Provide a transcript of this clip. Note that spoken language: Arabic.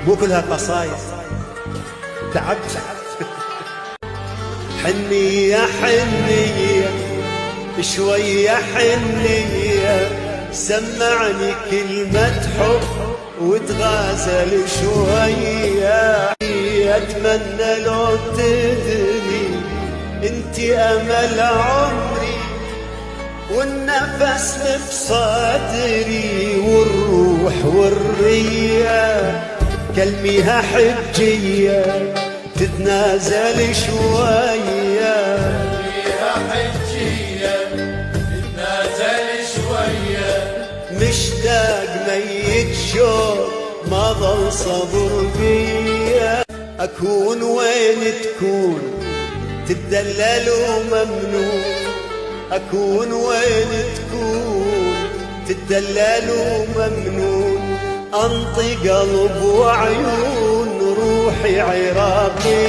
مو كلها قصايد. تعبت. حنية حنية شوية حنية، سمعني كلمة حب وتغازل شوية. أتمنى لو تدري انتي أمل عمري، والنفس بصدري والروح والرية. كلميها حجية تتنازل شوية، كلميها حجية تتنازل شوية. مشتاق ميت شوق ما ظل صبر بيا. أكون وين تكون تدلل وممنون، أكون وين تكون تدلل وممنون. أنطي قلب وعيون روحي عراقي